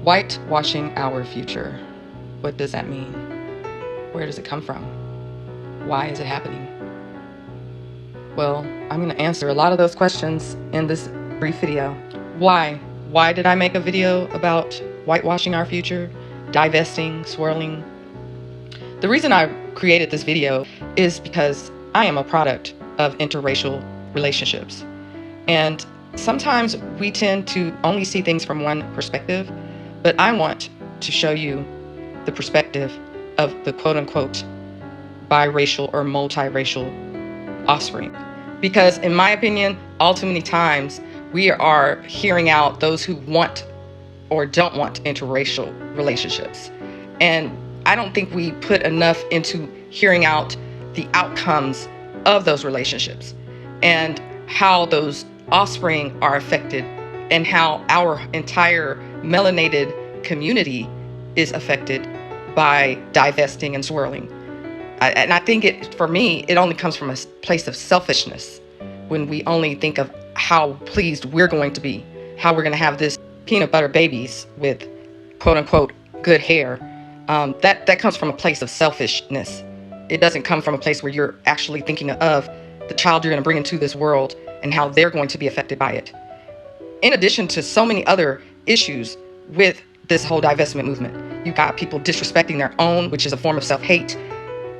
Whitewashing our future. What does that mean? Where does it come from? Why is it happening? Well, I'm going to answer a lot of those questions in this brief video. Why? Why did I make a video about whitewashing our future, divesting, swirling? The reason I created this video is because I am a product of interracial relationships. And sometimes we tend to only see things from one perspective, but I want to show you the perspective of the quote-unquote biracial or multiracial offspring. Because in my opinion, all too many times we are hearing out those who want or don't want interracial relationships. And I don't think we put enough into hearing out the outcomes of those relationships and how those offspring are affected and how our entire melanated community is affected by divesting and swirling. And I think for me, it only comes from a place of selfishness when we only think of how pleased we're going to be, how we're going to have this peanut butter babies with quote unquote good hair. That comes from a place of selfishness. It doesn't come from a place where you're actually thinking of the child you're going to bring into this world and how they're going to be affected by it. In addition to so many other issues with this whole divestment movement, you've got people disrespecting their own, which is a form of self-hate,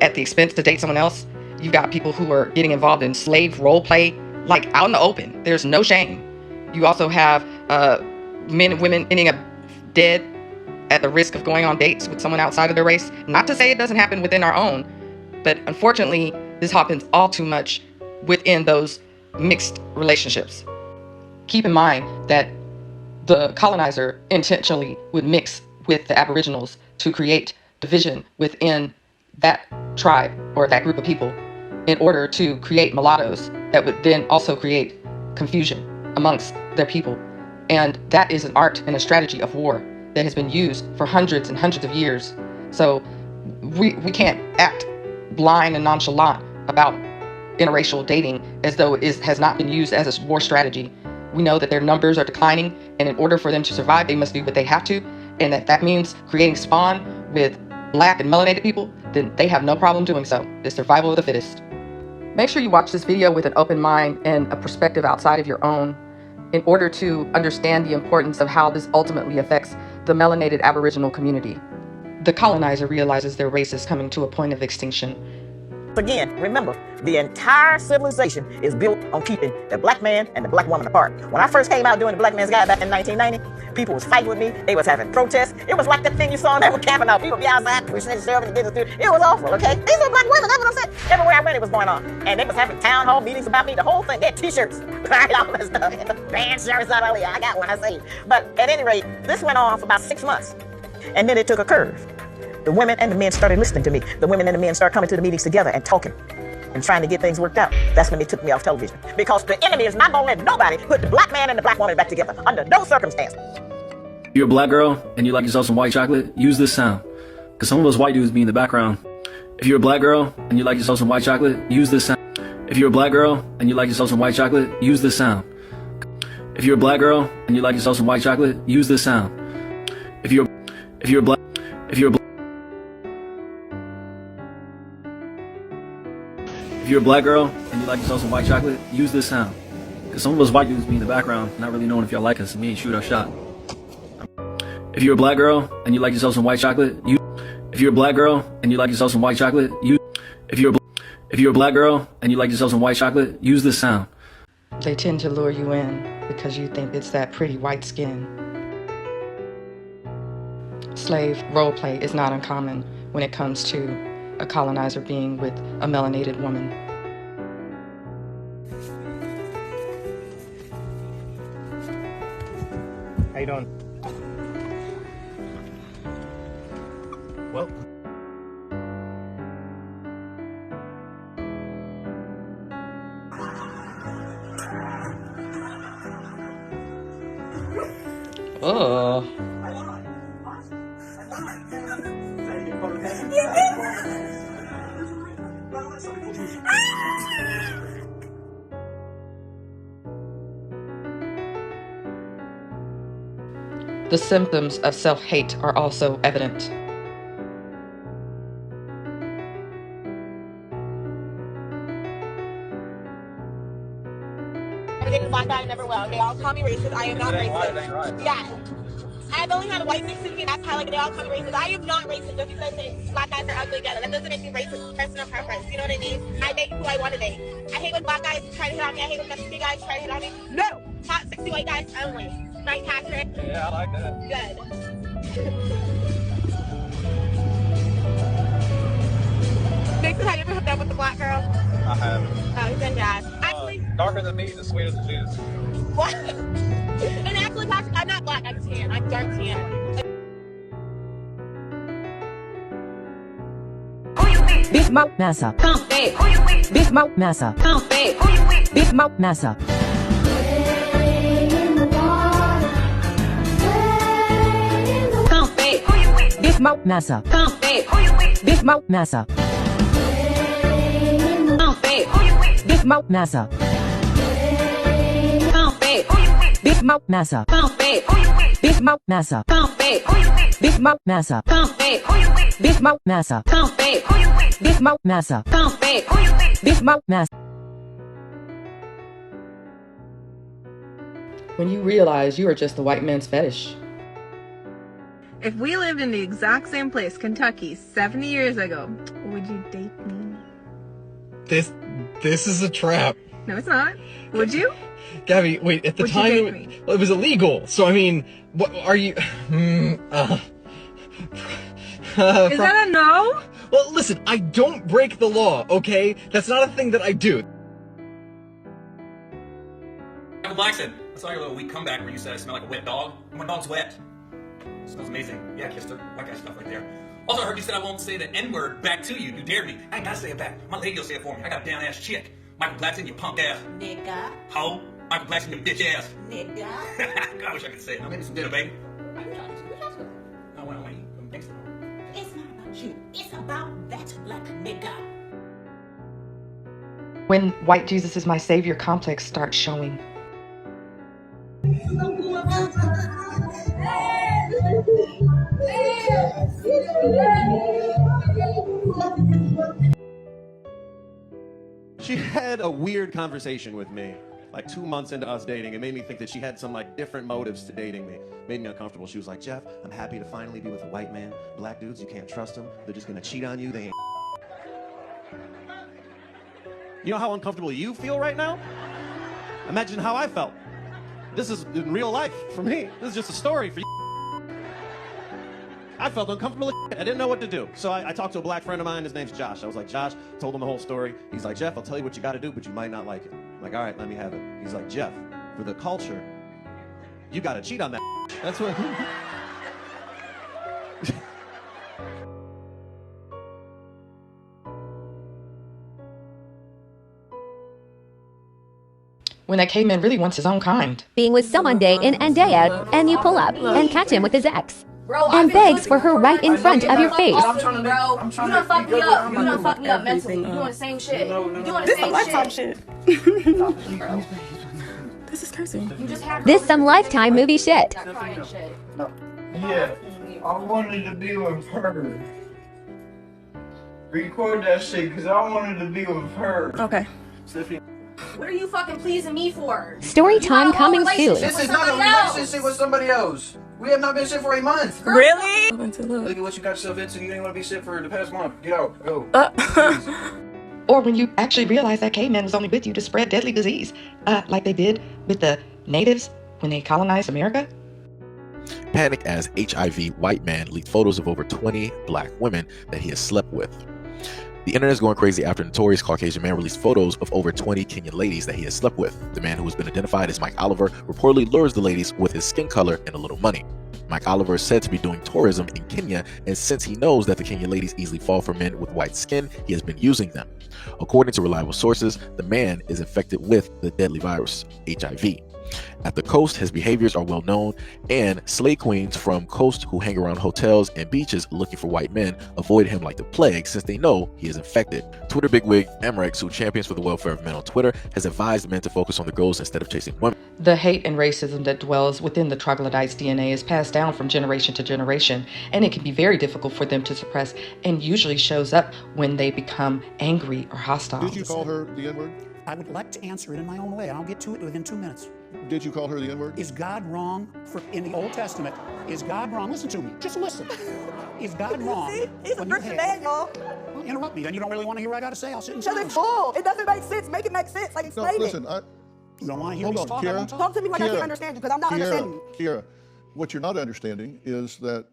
at the expense to date someone else. You've got people who are getting involved in slave role play, like out in the open. There's no shame. You also have men and women ending up dead at the risk of going on dates with someone outside of their race. Not to say it doesn't happen within our own, but unfortunately, this happens all too much within those mixed relationships. Keep in mind that the colonizer intentionally would mix with the Aboriginals to create division within that tribe or that group of people in order to create mulattoes that would then also create confusion amongst their people. And that is an art and a strategy of war that has been used for hundreds and hundreds of years. So we can't act blind and nonchalant about interracial dating as though it has not been used as a war strategy. We know that their numbers are declining, and in order for them to survive, they must do what they have to, and that means creating spawn with Black and melanated people, then they have no problem doing so. It's survival of the fittest. Make sure you watch this video with an open mind and a perspective outside of your own in order to understand the importance of how this ultimately affects the melanated Aboriginal community. The colonizer realizes their race is coming to a point of extinction. Again, remember, the entire civilization is built on keeping the black man and the black woman apart. When I first came out doing the Black Man's Guide back in 1990, people was fighting with me. They was having protests. It was like that thing you saw in that camping out. People be outside pushing and shoving and getting through. It was awful, okay? These are black women, that's what I'm saying. Everywhere I went, it was going on. And they was having town hall meetings about me, the whole thing. They had t-shirts, right, all that stuff. Band shirts out of I got one, I say. But at any rate, this went on for about 6 months. And then it took a curve. The women and the men started listening to me. The women and the men started coming to the meetings together and talking and trying to get things worked out. That's when they took me off television. Because the enemy is not going to let nobody put the black man and the black woman back together under no circumstance. If you're a black girl and you like yourself some white chocolate, use this sound. Because some of those white dudes be in the background. If you're a black girl and you like yourself some white chocolate, use this sound. If you're a black girl and you like yourself some white chocolate, use this sound. If you're a black girl and you like yourself some white chocolate, use this sound. If you're a black If you're a black girl and you like yourself some white chocolate, use this sound. Because some of us white dudes be in the background, not really knowing if y'all like us, and we ain't shoot our shot. If you're a black girl and you like yourself some white chocolate, if you're a black girl and you like yourself some white chocolate, if you're a black girl and you like yourself some white chocolate, use this sound. They tend to lure you in because you think it's that pretty white skin. Slave role play is not uncommon when it comes to a colonizer being with a melanated woman. How you doing? Well. Oh. the symptoms of self-hate are also evident. Black guy never will. They all call me racist. I am not racist. Yeah. I've only had white things to me, that's how like they all call me racist. I am not racist just because black guys are ugly together. That doesn't make me racist. Personal preference. You know what I mean? I date who I want to date. I hate when black guys try to hit on me. I hate when Mexican guys try to hit on me. No! Hot, sexy white guys only. Right, Patrick? Yeah, I like that. Good. Nixon, have you ever hooked up with a black girl? I haven't. Oh, then yeah. Actually, Darker than me, the sweeter the juice. what? And actually, Patrick, I'm not black. I'm tan. I'm dark tan. Big Mouth Massa. Big Mouth Massa. Big Mouth Massa. Big Mouth Massa. Big Mouth Massa. Big Mouth Massa. Big Mouth Massa. Big Mouth Massa. Big Mouth Massa. Big Mouth Massa. Big Mouth Massa. Big Mouth Massa. When you realize you are just the white man's fetish. If we lived in the exact same place, Kentucky, 70 years ago, would you date me? This is a trap. No, it's not. Would you? Gabby, wait, at the Would you time date me? well, it was illegal. So I mean, what are you Is that a no? Well, listen, I don't break the law, okay? That's not a thing that I do. Michael Blackson, I saw your little weak comeback where you said I smell like a wet dog. My dog's wet. It smells amazing. Yeah, I kissed her. White guy stuff right there. Also, I heard you said I won't say the N-word back to you. You dared me. I ain't gotta say it back. My lady will say it for me. I got a down-ass chick. Michael Blackson, you punk ass. Nigga. Ho. Michael Blackson, you bitch ass. Nigga. God, I wish I could say it. Now, maybe some dinner, baby. What are you talking to? I want to eat. Thanks. It's not about you. It's about that black nigga. When white Jesus is my savior complex starts showing. She had a weird conversation with me, like 2 months into us dating. It made me think that she had some like different motives to dating me. Made me uncomfortable. She was like, Jeff, I'm happy to finally be with a white man. Black dudes, you can't trust them. They're just gonna cheat on you. They ain't. You know how uncomfortable you feel right now? Imagine how I felt. This is in real life for me. This is just a story for you. I felt uncomfortable. I didn't know what to do. So I talked to a black friend of mine. His name's Josh. I was like, Josh, told him the whole story. He's like, Jeff, I'll tell you what you got to do, but you might not like it. I'm like, all right, let me have it. He's like, Jeff, for the culture, you got to cheat on that. That's what. When that caveman really wants his own kind. Being with someone day in and day out, and you pull up and catch him with his ex. And begs for her right in front of your face. I'm trying to, bro. You done fucked me up. You done fucked me up mentally. You doing the same shit. You doing the same shit. This is cursing. This some Lifetime movie shit. Yeah, I wanted to be with her. Record that shit, because I wanted to be with her. Okay. What are you fucking pleasing me for? Story time coming soon. This is not a relationship with somebody else. We have not been shit for a month. Really? Look at what you got yourself into. You didn't want to be shit for the past month. Get out. Go. Or when you actually realize that caveman was only with you to spread deadly disease, like they did with the natives when they colonized America. Panic as HIV white man leaked photos of over 20 black women that he has slept with. The internet is going crazy after notorious Caucasian man released photos of over 20 Kenyan ladies that he has slept with. The man, who has been identified as Mike Oliver, reportedly lures the ladies with his skin color and a little money. Mike Oliver is said to be doing tourism in Kenya, and since he knows that the Kenyan ladies easily fall for men with white skin, he has been using them. According to reliable sources, the man is infected with the deadly virus, HIV. At the coast, his behaviors are well known, and slave queens from coast who hang around hotels and beaches looking for white men avoid him like the plague since they know he is infected. Twitter bigwig Emrex, who champions for the welfare of men on Twitter, has advised men to focus on the goals instead of chasing women. The hate and racism that dwells within the troglodyte's DNA is passed down from generation to generation, and it can be very difficult for them to suppress, and usually shows up when they become angry or hostile. Did you call her the N-word? I would like to answer it in my own way. I'll get to it within 2 minutes. Did you call her the N-word? Is God wrong in the Old Testament? Is God wrong? Listen to me. Just listen. Is God wrong? See? He's a Christian man, y'all. Well, interrupt me. Then you don't really want to hear what I got to say. I'll sit and Because it's bull. It doesn't make sense. Make it make sense. Like, explain it. Listen, you don't want to hear hold me on, talk? Kiera. Talk to me like I can understand you, because I'm not understanding you. Kiera, what you're not understanding is that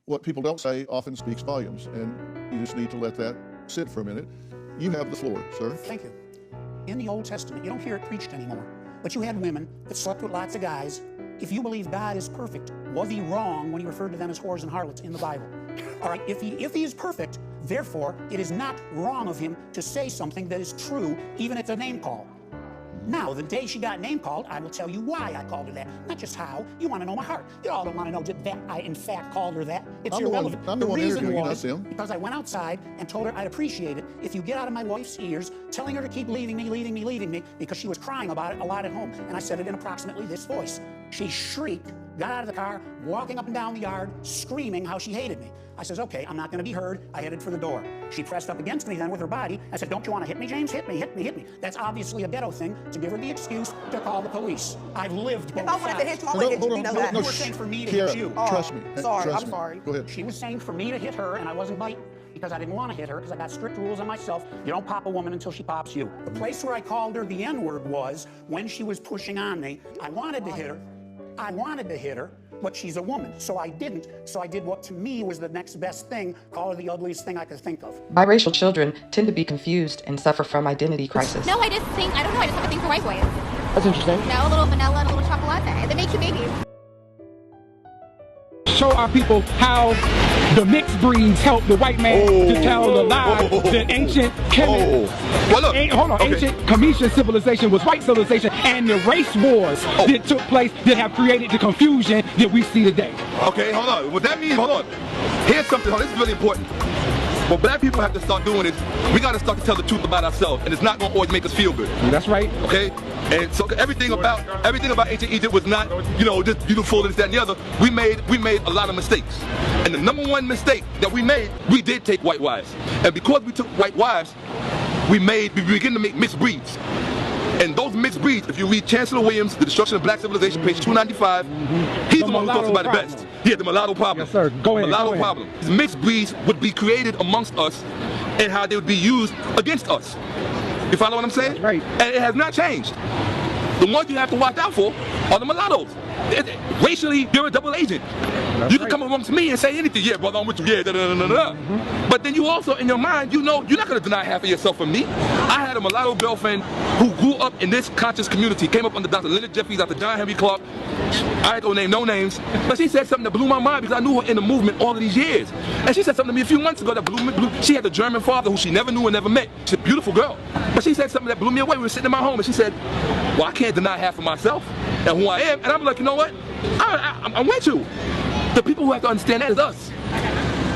what people don't say often speaks volumes, and you just need to let that sit for a minute. You have the floor, sir. Thank you. In the Old Testament, you don't hear it preached anymore, but you had women that slept with lots of guys. If you believe God is perfect, was he wrong when he referred to them as whores and harlots in the Bible? All right, if he is perfect, therefore, it is not wrong of him to say something that is true, even if it's a name call. Now, the day she got name called, I will tell you why I called her that. Not just how. You want to know my heart. You all don't want to know that I, in fact, called her that. It's irrelevant. I'm the one reason interviewing, was not them. because I went outside and told her I'd appreciate it if you get out of my wife's ears telling her to keep leaving me, because she was crying about it a lot at home. And I said it in approximately this voice. She shrieked, got out of the car, walking up and down the yard, screaming how she hated me. I says, okay, I'm not going to be heard. I headed for the door. She pressed up against me then with her body. I said, don't you want to hit me, James? Hit me, hit me, hit me. That's obviously a ghetto thing to give her the excuse to call the police. I've lived both sides. If I wanted to hit you, I would hit you. You know that. You were saying for me to hit you. Trust me. Sorry, Trust I'm me. sorry. Go ahead. She was saying for me to hit her, and I wasn't biting because I didn't want to hit her because I got strict rules on myself. You don't pop a woman until she pops you. The place where I called her the N-word was when she was pushing on me. I wanted to hit her. But she's a woman, so I didn't. So I did what to me was the next best thing, call her the ugliest thing I could think of. Biracial children tend to be confused and suffer from identity crisis. No, I don't know, I just have a thing for white boys. That's interesting. No, a little vanilla and a little chocolate. They make you babies. Show our people how the mixed breeds help the white man to tell the lie that ancient ancient Cometian civilization was white civilization, and the race wars that took place that have created the confusion that we see today. Okay, hold on. What that means, hold on. Here's something, this is really important. What black people have to start doing is, we got to start to tell the truth about ourselves, and it's not going to always make us feel good. That's right. Okay? And so everything about ancient Egypt was not, just beautiful, this, that, and the other. We made a lot of mistakes. And the number one mistake that we made, we did take white wives. And because we took white wives, we began to make mixed breeds. And those mixed breeds, if you read Chancellor Williams, The Destruction of Black Civilization, page 295, he's the one who talks about it best. Yeah, the mulatto problem. Yes, sir. Go ahead. Mulatto problem. These mixed breeds would be created amongst us and how they would be used against us. You follow what I'm saying? That's right. And it has not changed. The ones you have to watch out for are the mulattoes. Racially, you're a double agent. You can come amongst me and say anything. Yeah, brother, I'm with you. Yeah, But then you also, in your mind, you're not going to deny half of yourself from me. I had a mulatto girlfriend who grew up in this conscious community, came up under Dr. Leonard Jeffries, Dr. John Henry Clark. I ain't gonna name no names, but she said something that blew my mind because I knew her in the movement all of these years. And she said something to me a few months ago that blew me. She had a German father who she never knew and never met. She's a beautiful girl. But she said something that blew me away. We were sitting in my home and she said, well, I can't deny half of myself and who I am. And I'm like, you know what? I'm with you. The people who have to understand that is us.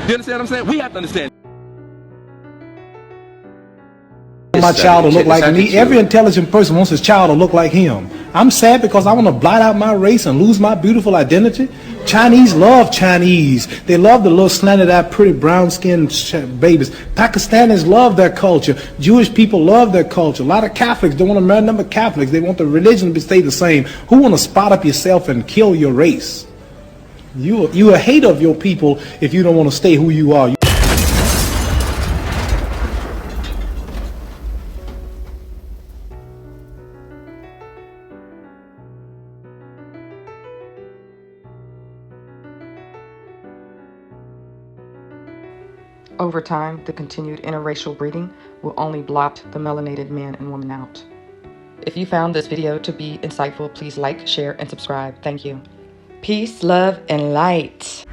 You understand what I'm saying? We have to understand. My child to look like me. Every intelligent person wants his child to look like him. I'm sad because I want to blot out my race and lose my beautiful identity. Chinese love Chinese. They love the little slanted-eyed, pretty brown-skinned babies. Pakistanis love their culture. Jewish people love their culture. A lot of Catholics don't want to marry number Catholics. They want the religion to stay the same. Who want to spot up yourself and kill your race? You a hater of your people if you don't want to stay who you are. Over time, the continued interracial breeding will only blot the melanated man and woman out. If you found this video to be insightful, please like, share, and subscribe. Thank you. Peace, love, and light.